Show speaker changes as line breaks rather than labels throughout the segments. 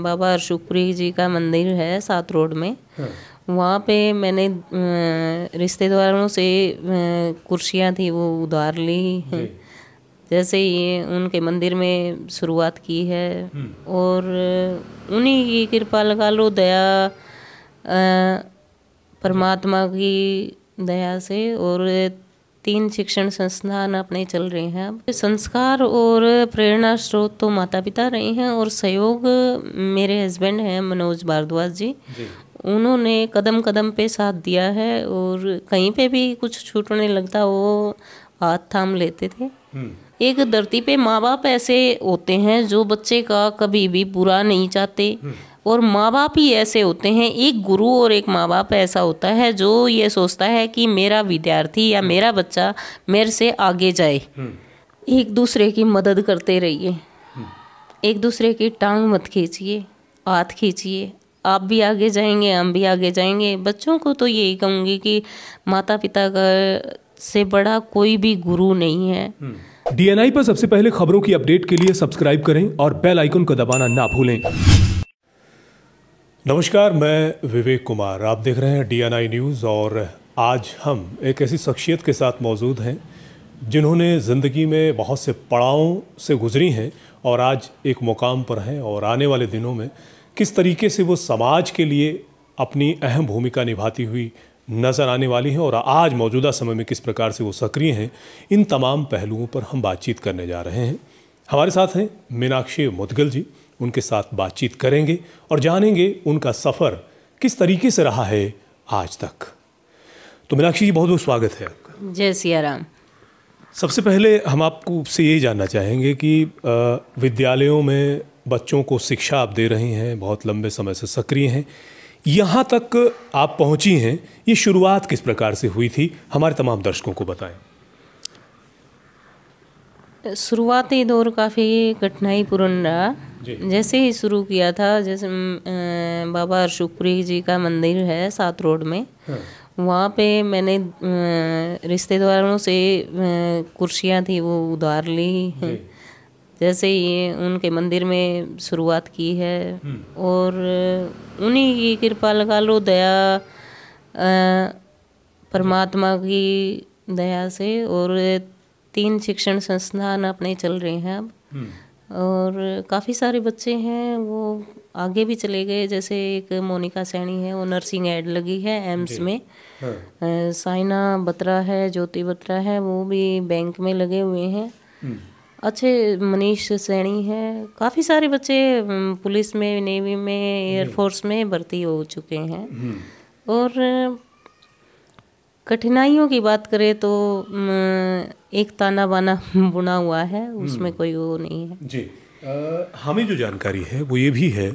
बाबा अशोकपुरी जी का मंदिर है सात रोड में।
हाँ।
वहाँ पे मैंने रिश्तेदारों से कुर्सियाँ थी वो उधार ली हैं। जैसे ये उनके मंदिर में शुरुआत की है और उन्हीं की कृपा लगा लो, दया परमात्मा की दया से। और 3 शिक्षण संस्थान अपने चल रहे हैं। अब संस्कार और प्रेरणा स्रोत तो माता पिता रहे हैं और सहयोग मेरे हस्बैंड हैं मनोज भारद्वाज जी। उन्होंने कदम कदम पे साथ दिया है और कहीं पे भी कुछ छूटने लगता वो हाथ थाम लेते थे। एक धरती पे माँ बाप ऐसे होते हैं जो बच्चे का कभी भी बुरा नहीं चाहते, और माँ बाप ही ऐसे होते हैं, एक गुरु और एक माँ बाप ऐसा होता है जो ये सोचता है कि मेरा विद्यार्थी या मेरा बच्चा मेरे से आगे जाए। एक दूसरे की मदद करते रहिए, एक दूसरे की टांग मत खींचिए, हाथ खींचिए। आप भी आगे जाएंगे, हम भी आगे जाएंगे। बच्चों को तो यही कहूँगी कि माता पिता का से बड़ा कोई भी गुरु नहीं है।
डीएनआई पर सबसे पहले खबरों की अपडेट के लिए सब्सक्राइब करें और बेल आइकन को दबाना ना भूलें। नमस्कार, मैं विवेक कुमार, आप देख रहे हैं डीएनआई न्यूज़। और आज हम एक ऐसी शख्सियत के साथ मौजूद हैं जिन्होंने ज़िंदगी में बहुत से पड़ावों से गुजरी हैं और आज एक मुकाम पर हैं, और आने वाले दिनों में किस तरीके से वो समाज के लिए अपनी अहम भूमिका निभाती हुई नज़र आने वाली हैं और आज मौजूदा समय में किस प्रकार से वो सक्रिय हैं, इन तमाम पहलुओं पर हम बातचीत करने जा रहे हैं। हमारे साथ हैं मीनाक्षी मुदगल जी, उनके साथ बातचीत करेंगे और जानेंगे उनका सफ़र किस तरीके से रहा है आज तक। तो मीनाक्षी जी, बहुत बहुत स्वागत है आपका।
जय सिया राम।
सबसे पहले हम आपको से यही जानना चाहेंगे कि विद्यालयों में बच्चों को शिक्षा आप दे रही हैं, बहुत लंबे समय से सक्रिय हैं, यहाँ तक आप पहुँची हैं, ये शुरुआत किस प्रकार से हुई थी, हमारे तमाम दर्शकों को बताएं।
शुरुआती दौर काफ़ी कठिनाईपूर्ण रहा। जैसे ही शुरू किया था, जैसे बाबा अशोकपुरी जी का मंदिर है सात रोड में। वहाँ पे मैंने रिश्तेदारों से कुर्सियाँ थी वो उधार ली हैं। जैसे ये उनके मंदिर में शुरुआत की है और उन्हीं की कृपा लगा लो, दया परमात्मा की दया से। और 3 शिक्षण संस्थान अपने चल रहे हैं अब, और काफ़ी सारे बच्चे हैं वो आगे भी चले गए। जैसे एक मोनिका सैनी है, वो नर्सिंग ऐड लगी है एम्स में। साइना बत्रा है, ज्योति बत्रा है, वो भी बैंक में लगे हुए हैं। अच्छे मनीष सैनी है। काफ़ी सारे बच्चे पुलिस में, नेवी में, एयरफोर्स में भर्ती हो चुके हैं। और कठिनाइयों की बात करें तो एक ताना बाना बुना हुआ है, उसमें कोई वो नहीं है
जी। हमें जो जानकारी है वो ये भी है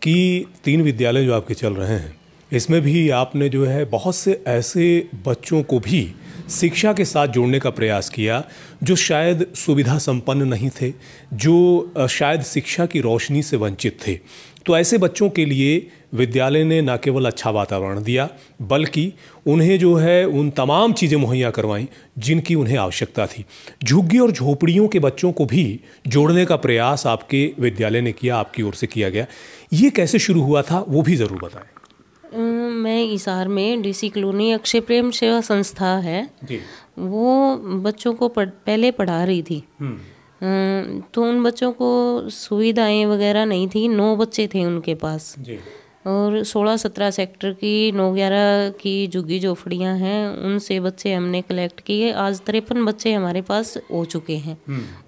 कि 3 विद्यालय जो आपके चल रहे हैं, इसमें भी आपने जो है बहुत से ऐसे बच्चों को भी शिक्षा के साथ जोड़ने का प्रयास किया जो शायद सुविधा संपन्न नहीं थे, जो शायद शिक्षा की रोशनी से वंचित थे। तो ऐसे बच्चों के लिए विद्यालय ने न केवल अच्छा वातावरण दिया, बल्कि उन्हें जो है उन तमाम चीज़ें मुहैया करवाईं जिनकी उन्हें आवश्यकता थी। झुग्गी और झोपड़ियों के बच्चों को भी जोड़ने का प्रयास आपके विद्यालय ने किया, आपकी ओर से किया गया। ये कैसे शुरू हुआ था, वो भी ज़रूर बताएं।
मैं हिसार में डीसी कॉलोनी अक्षय प्रेम सेवा संस्था है जी। वो बच्चों को पहले पढ़ा रही थी। तो उन बच्चों को सुविधाएं वगैरह नहीं थी। 9 बच्चे थे उनके पास जी। और 16-17 सेक्टर की 9-11 की झुग्गी झोपड़ियाँ हैं, उनसे बच्चे हमने कलेक्ट किए। आज 53 बच्चे हमारे पास हो चुके हैं।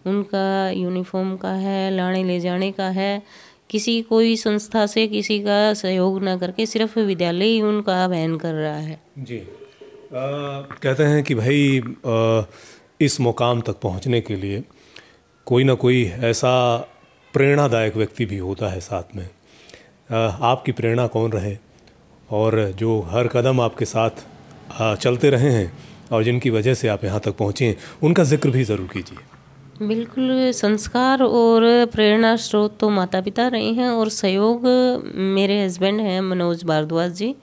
उनका यूनिफॉर्म का है, लाने ले जाने का है। किसी कोई संस्था से किसी का सहयोग ना करके सिर्फ विद्यालय ही उनका वहन कर रहा है जी।
कहते हैं कि भाई इस मुकाम तक पहुंचने के लिए कोई ना कोई ऐसा प्रेरणादायक व्यक्ति भी होता है साथ में। आपकी प्रेरणा कौन रहे और जो हर कदम आपके साथ चलते रहे हैं और जिनकी वजह से आप यहाँ तक पहुँचे हैं, उनका जिक्र भी ज़रूर कीजिए।
बिल्कुल। संस्कार और प्रेरणा स्रोत तो माता पिता रहे हैं और सहयोग मेरे हस्बैंड हैं मनोज भारद्वाज जी।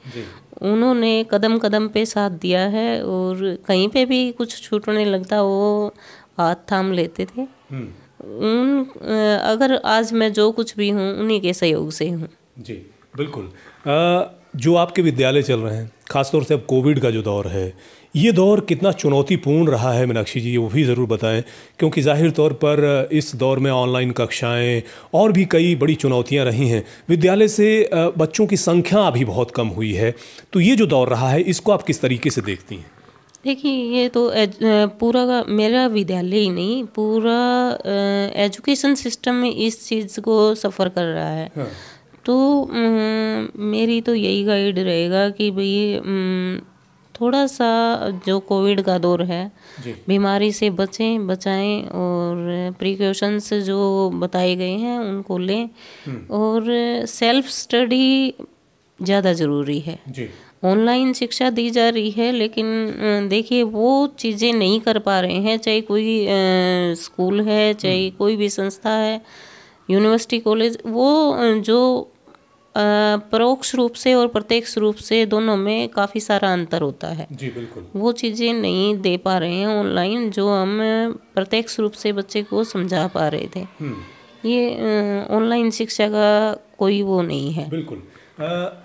उन्होंने कदम कदम पे साथ दिया है और कहीं पे भी कुछ छूटने लगता वो हाथ थाम लेते थे। अगर आज मैं जो कुछ भी हूँ उन्हीं के सहयोग से हूँ।
जी बिल्कुल। जो आपके विद्यालय चल रहे हैं, खासतौर से अब कोविड का जो दौर है, ये दौर कितना चुनौतीपूर्ण रहा है मीनाक्षी जी, वो भी ज़रूर बताएं, क्योंकि जाहिर तौर पर इस दौर में ऑनलाइन कक्षाएं और भी कई बड़ी चुनौतियां रही हैं। विद्यालय से बच्चों की संख्या अभी बहुत कम हुई है, तो ये जो दौर रहा है इसको आप किस तरीके से देखती हैं?
देखिए, ये तो पूरा का मेरा विद्यालय ही नहीं, पूरा एजुकेशन सिस्टम में इस चीज़ को सफ़र कर रहा है। हाँ। तो मेरी तो यही गाइड रहेगा कि भाई थोड़ा सा जो कोविड का दौर है, बीमारी से बचाएं और प्रिकॉशंस जो बताए गए हैं उनको लें, और सेल्फ स्टडी ज़्यादा ज़रूरी है। ऑनलाइन शिक्षा दी जा रही है, लेकिन देखिए वो चीज़ें नहीं कर पा रहे हैं, चाहे कोई स्कूल है, चाहे कोई भी संस्था है, यूनिवर्सिटी, कॉलेज, वो जो परोक्ष रूप से और प्रत्यक्ष रूप से दोनों में काफ़ी सारा अंतर होता है। जी बिल्कुल। वो चीज़ें नहीं दे पा रहे हैं ऑनलाइन, जो हम प्रत्यक्ष रूप से बच्चे को समझा पा रहे थे। ये ऑनलाइन शिक्षा का कोई वो नहीं है। बिल्कुल।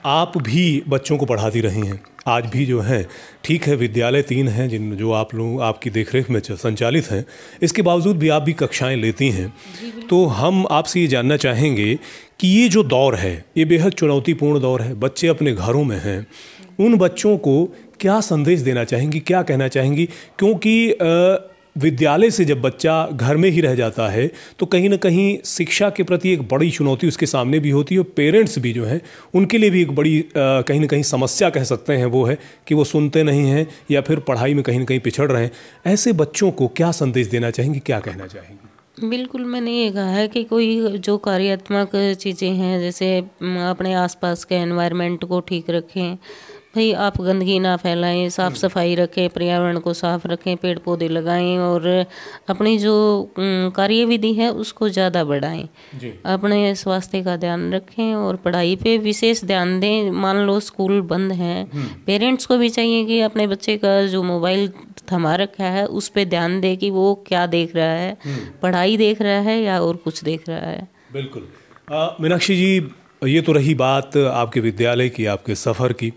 आप भी बच्चों को पढ़ाती रही हैं, आज भी जो हैं, ठीक है विद्यालय 3 हैं जिन जो आप लोग आपकी देखरेख में संचालित हैं, इसके बावजूद भी आप भी कक्षाएं लेती हैं। तो हम आपसे ये जानना चाहेंगे कि ये जो दौर है ये बेहद चुनौतीपूर्ण दौर है, बच्चे अपने घरों में हैं, उन बच्चों को क्या संदेश देना चाहेंगी, क्या कहना चाहेंगी? क्योंकि विद्यालय से जब बच्चा घर में ही रह जाता है तो कहीं ना कहीं शिक्षा के प्रति एक बड़ी चुनौती उसके सामने भी होती है, और पेरेंट्स भी जो हैं उनके लिए भी एक बड़ी कहीं ना कहीं समस्या कह सकते हैं वो है कि वो सुनते नहीं हैं या फिर पढ़ाई में कहीं ना कहीं पिछड़ रहे हैं। ऐसे बच्चों को क्या संदेश देना चाहेंगी, क्या कहना चाहेंगी?
बिल्कुल, मैंने ये कहा है कि कोई जो कार्यात्मक चीज़ें हैं, जैसे अपने आसपास के एनवायरनमेंट को ठीक रखें, भाई आप गंदगी ना फैलाएं, साफ़ सफाई रखें, पर्यावरण को साफ रखें, पेड़ पौधे लगाएं, और अपनी जो कार्यविधि है उसको ज़्यादा बढ़ाएं, अपने स्वास्थ्य का ध्यान रखें और पढ़ाई पे विशेष ध्यान दें। मान लो स्कूल बंद हैं, पेरेंट्स को भी चाहिए कि अपने बच्चे का जो मोबाइल थमा रखा है उस पे ध्यान दे कि वो क्या देख रहा है, पढ़ाई देख रहा है या और कुछ देख रहा है।
बिल्कुल। मीनाक्षी जी, ये तो रही बात आपके विद्यालय की, आपके सफ़र की।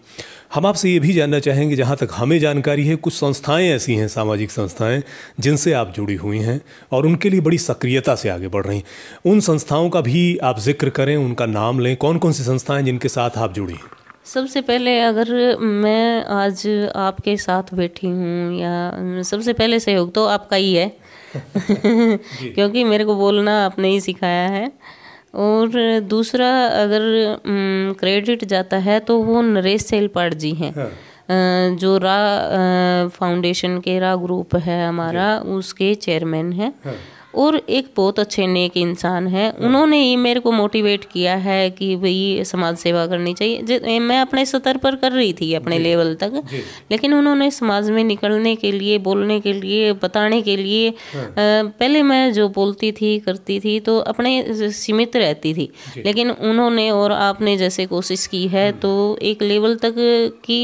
हम आपसे ये भी जानना चाहेंगे, जहाँ तक हमें जानकारी है कुछ संस्थाएं ऐसी हैं, सामाजिक संस्थाएं जिनसे आप जुड़ी हुई हैं और उनके लिए बड़ी सक्रियता से आगे बढ़ रही हैं। उन संस्थाओं का भी आप जिक्र करें, उनका नाम लें, कौन कौन सी संस्थाएं जिनके साथ आप जुड़ी हैं?
सबसे पहले अगर मैं आज आपके साथ बैठी हूँ, या सबसे पहले सहयोग तो आपका ही है क्योंकि मेरे को बोलना आपने ही सिखाया है। और दूसरा अगर क्रेडिट जाता है तो वो नरेश सेलपाट जी हैं। हाँ। जो रा फाउंडेशन के रा ग्रुप है हमारा, उसके चेयरमैन हैं। हाँ। और एक बहुत अच्छे नेक इंसान हैं। उन्होंने ही मेरे को मोटिवेट किया है कि भाई समाज सेवा करनी चाहिए। मैं अपने स्तर पर कर रही थी अपने लेवल तक, लेकिन उन्होंने समाज में निकलने के लिए, बोलने के लिए, बताने के लिए, पहले मैं जो बोलती थी करती थी तो अपने सीमित रहती थी, लेकिन उन्होंने और आपने जैसे कोशिश की है तो एक लेवल तक कि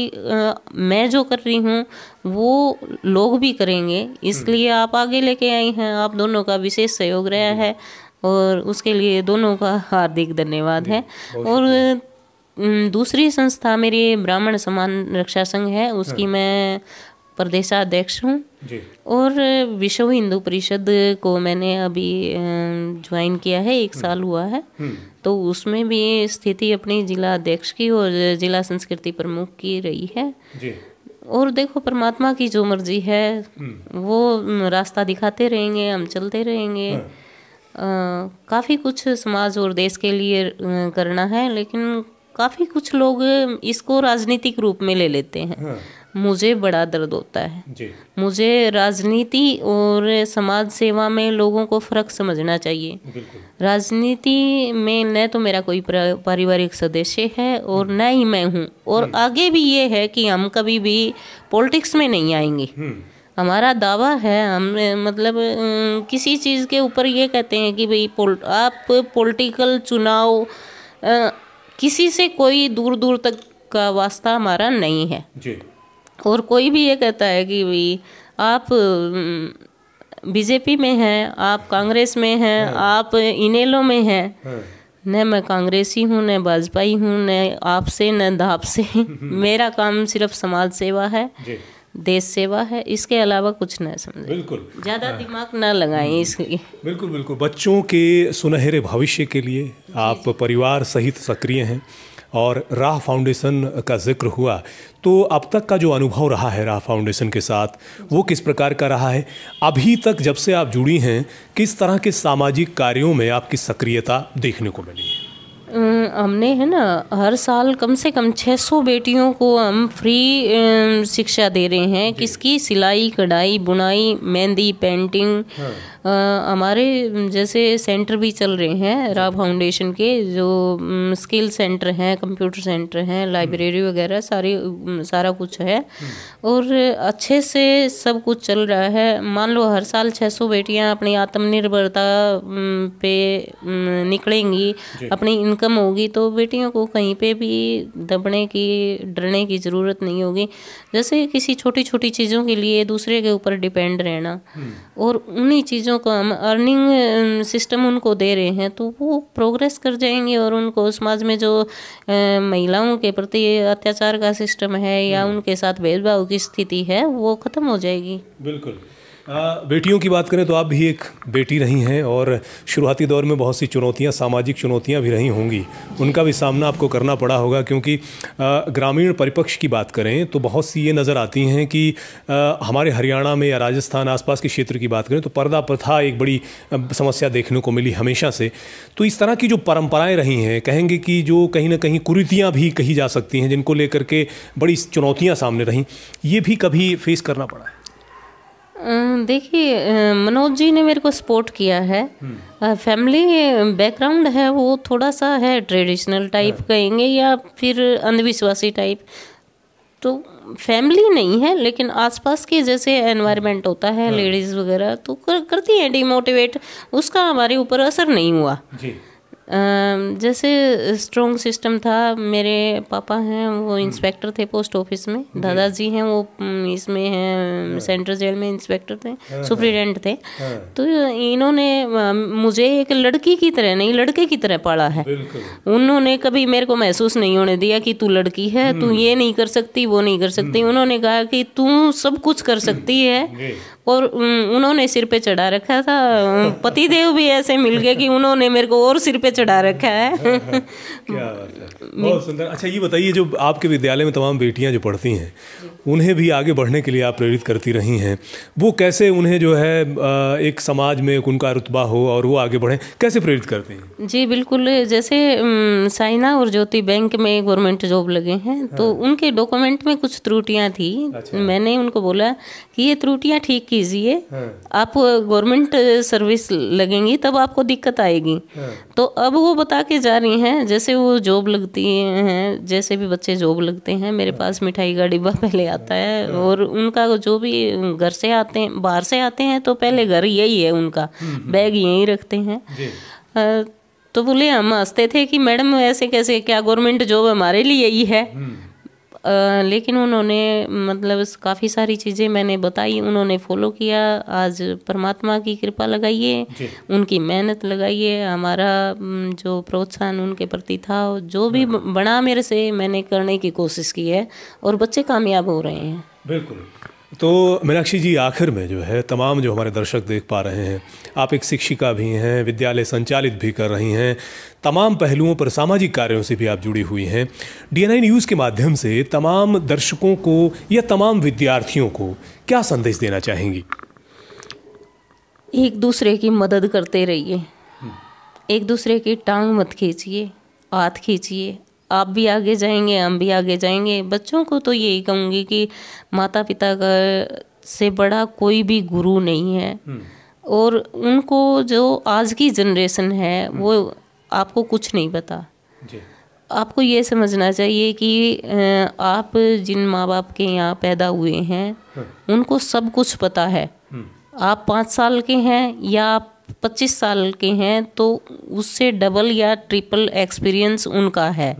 मैं जो कर रही हूँ वो लोग भी करेंगे, इसलिए आप आगे लेके आई हैं। आप दोनों का विशेष सहयोग रहा है और उसके लिए दोनों का हार्दिक धन्यवाद है। और दूसरी संस्था मेरी ब्राह्मण समान रक्षा संघ है, उसकी मैं प्रदेशाध्यक्ष हूँ। और विश्व हिंदू परिषद को मैंने अभी ज्वाइन किया है, 1 साल हुआ है। तो उसमें भी स्थिति अपनी जिला अध्यक्ष की और जिला संस्कृति प्रमुख की रही है। और देखो, परमात्मा की जो मर्जी है वो रास्ता दिखाते रहेंगे, हम चलते रहेंगे। काफ़ी कुछ समाज और देश के लिए करना है, लेकिन काफ़ी कुछ लोग इसको राजनीतिक रूप में ले लेते हैं। मुझे बड़ा दर्द होता है जी। मुझे राजनीति और समाज सेवा में लोगों को फ़र्क समझना चाहिए। राजनीति में न तो मेरा कोई पारिवारिक सदस्य है और न ही मैं हूँ, और आगे भी ये है कि हम कभी भी पॉलिटिक्स में नहीं आएंगे। हमारा दावा है, हम मतलब किसी चीज़ के ऊपर ये कहते हैं कि भाई आप पॉलिटिकल चुनाव, किसी से कोई दूर दूर तक का वास्ता हमारा नहीं है जी। और कोई भी ये कहता है कि भाई आप बीजेपी में हैं, आप कांग्रेस में हैं, आप इनेलो में हैं। न मैं कांग्रेसी हूँ, न भाजपाई हूँ, न आपसे न धाप से। मेरा काम सिर्फ समाज सेवा है, देश सेवा है, इसके अलावा कुछ न समझे।
बिल्कुल,
ज़्यादा दिमाग ना लगाएं इसलिए।
बिल्कुल बिल्कुल। बच्चों के सुनहरे भविष्य के लिए आप परिवार सहित सक्रिय हैं और राह फाउंडेशन का जिक्र हुआ, तो अब तक का जो अनुभव रहा है राह फाउंडेशन के साथ वो किस प्रकार का रहा है? अभी तक जब से आप जुड़ी हैं, किस तरह के सामाजिक कार्यों में आपकी सक्रियता देखने को मिली है?
हमने है ना हर साल कम से कम 600 बेटियों को हम फ्री शिक्षा दे रहे हैं। किसकी? सिलाई, कढ़ाई, बुनाई, मेहंदी, पेंटिंग। हमारे जैसे सेंटर भी चल रहे हैं राह फाउंडेशन के, जो स्किल सेंटर हैं, कंप्यूटर सेंटर हैं, लाइब्रेरी वगैरह सारा कुछ है और अच्छे से सब कुछ चल रहा है। मान लो हर साल 600 बेटियां अपनी आत्मनिर्भरता पे निकलेंगी, अपनी इनकम होगी, तो बेटियों को कहीं पे भी दबने की, डरने की ज़रूरत नहीं होगी। जैसे किसी छोटी छोटी चीज़ों के लिए दूसरे के ऊपर डिपेंड रहना, और उन्हीं चीज़ों को हम अर्निंग सिस्टम उनको दे रहे हैं, तो वो प्रोग्रेस कर जाएंगे और उनको समाज में जो महिलाओं के प्रति अत्याचार का सिस्टम है या उनके साथ भेदभाव की स्थिति है वो ख़त्म हो जाएगी।
बिल्कुल। बेटियों की बात करें तो आप भी एक बेटी रही हैं और शुरुआती दौर में बहुत सी चुनौतियां, सामाजिक चुनौतियां भी रही होंगी, उनका भी सामना आपको करना पड़ा होगा, क्योंकि ग्रामीण परिप्रेक्ष्य की बात करें तो बहुत सी ये नज़र आती हैं कि हमारे हरियाणा में या राजस्थान आसपास के क्षेत्र की बात करें तो पर्दा प्रथा एक बड़ी समस्या देखने को मिली हमेशा से। तो इस तरह की जो परंपराएँ रही हैं, कहेंगे कि जो कहीं ना कहीं कुरीतियाँ भी कही जा सकती हैं, जिनको लेकर के बड़ी चुनौतियाँ सामने रहीं, ये भी कभी फेस करना पड़ा है?
देखिए, मनोज जी ने मेरे को सपोर्ट किया है। फैमिली बैकग्राउंड है वो थोड़ा सा है ट्रेडिशनल टाइप कहेंगे या फिर अंधविश्वासी टाइप, तो फैमिली नहीं है लेकिन आसपास के जैसे एनवायरनमेंट होता है, लेडीज़ वगैरह तो करती हैं डिमोटिवेट, उसका हमारे ऊपर असर नहीं हुआ जी। जैसे स्ट्रॉन्ग सिस्टम था, मेरे पापा हैं वो इंस्पेक्टर थे पोस्ट ऑफिस में, दादाजी हैं वो इसमें हैं सेंट्रल जेल में इंस्पेक्टर थे, सुप्रिटेंडेंट थे। तो इन्होंने मुझे एक लड़की की तरह नहीं लड़के की तरह पाला है। उन्होंने कभी मेरे को महसूस नहीं होने दिया कि तू लड़की है, तू ये नहीं कर सकती, वो नहीं कर सकती। उन्होंने कहा कि तू सब कुछ कर सकती है, और उन्होंने सिर पे चढ़ा रखा था। पतिदेव भी ऐसे मिल गए कि उन्होंने मेरे को और सिर पे चढ़ा रखा है।
क्या बात है, बहुत सुंदर। अच्छा ये बताइए, जो आपके विद्यालय में तमाम बेटियां जो पढ़ती हैं, उन्हें भी आगे बढ़ने के लिए आप प्रेरित करती रही हैं, वो कैसे उन्हें जो है एक समाज में उनका रुतबा हो और वो आगे बढ़ें, कैसे प्रेरित करते हैं? जी
बिल्कुल, जैसे साइना और ज्योति बैंक में गवर्नमेंट जॉब लगे हैं, तो उनके डॉक्यूमेंट में कुछ त्रुटियां थी। मैंने उनको बोला कि ये त्रुटियां ठीक कीजिए, आप गवर्नमेंट सर्विस लगेंगी तब आपको दिक्कत आएगी। तो अब वो बता के जा रही हैं, जैसे वो जॉब लगती हैं, जैसे भी बच्चे जॉब लगते हैं, मेरे पास मिठाई का डिब्बा पहले आता है, और उनका जो भी घर से आते हैं, बाहर से आते हैं तो पहले घर यही है उनका, बैग यहीं रखते हैं। तो बोले, हम हंसते थे कि मैडम ऐसे कैसे, क्या गवर्नमेंट जॉब हमारे लिए यही है? लेकिन उन्होंने मतलब काफ़ी सारी चीज़ें मैंने बताई, उन्होंने फॉलो किया। आज परमात्मा की कृपा लगाइए, उनकी मेहनत लगाइए, हमारा जो प्रोत्साहन उनके प्रति था, जो भी बना मेरे से, मैंने करने की कोशिश की है और बच्चे कामयाब हो रहे हैं।
बिल्कुल। तो मीनाक्षी जी, आखिर में जो है तमाम जो हमारे दर्शक देख पा रहे हैं, आप एक शिक्षिका भी हैं, विद्यालय संचालित भी कर रही हैं, तमाम पहलुओं पर सामाजिक कार्यों से भी आप जुड़ी हुई हैं। DNI न्यूज़ के माध्यम से तमाम दर्शकों को या तमाम विद्यार्थियों को क्या संदेश देना चाहेंगी?
एक दूसरे की मदद करते रहिए, एक दूसरे की टांग मत खींचिए, हाथ खींचिए। आप भी आगे जाएंगे, हम भी आगे जाएंगे। बच्चों को तो यही कहूँगी कि माता पिता का से बड़ा कोई भी गुरु नहीं है, और उनको जो आज की जनरेशन है वो आपको कुछ नहीं पता। आपको ये समझना चाहिए कि आप जिन माँ बाप के यहाँ पैदा हुए हैं उनको सब कुछ पता है। आप 5 साल के हैं या आप 25 साल के हैं तो उससे डबल या ट्रिपल एक्सपीरियंस उनका है,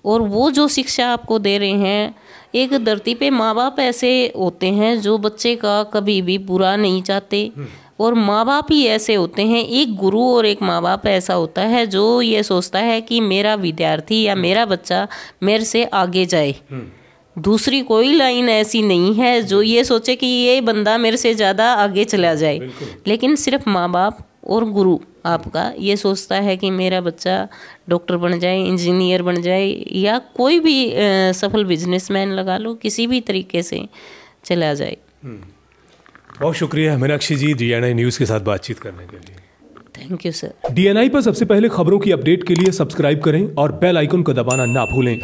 और वो जो शिक्षा आपको दे रहे हैं, एक धरती पे माँ बाप ऐसे होते हैं जो बच्चे का कभी भी बुरा नहीं चाहते। और माँ बाप ही ऐसे होते हैं, एक गुरु और एक माँ बाप ऐसा होता है जो ये सोचता है कि मेरा विद्यार्थी या मेरा बच्चा मेरे से आगे जाए। दूसरी कोई लाइन ऐसी नहीं है जो ये सोचे कि ये बंदा मेरे से ज़्यादा आगे चला जाए, लेकिन सिर्फ माँ बाप और गुरु आपका ये सोचता है कि मेरा बच्चा डॉक्टर बन जाए, इंजीनियर बन जाए, या कोई भी सफल बिजनेसमैन लगा लो, किसी भी तरीके से चला जाए।
बहुत शुक्रिया मीनाक्षी जी DNI न्यूज़ के साथ बातचीत करने के लिए।
Thank you sir.
DNI पर सबसे पहले खबरों की अपडेट के लिए सब्सक्राइब करें और बेल आइकन को दबाना ना भूलें।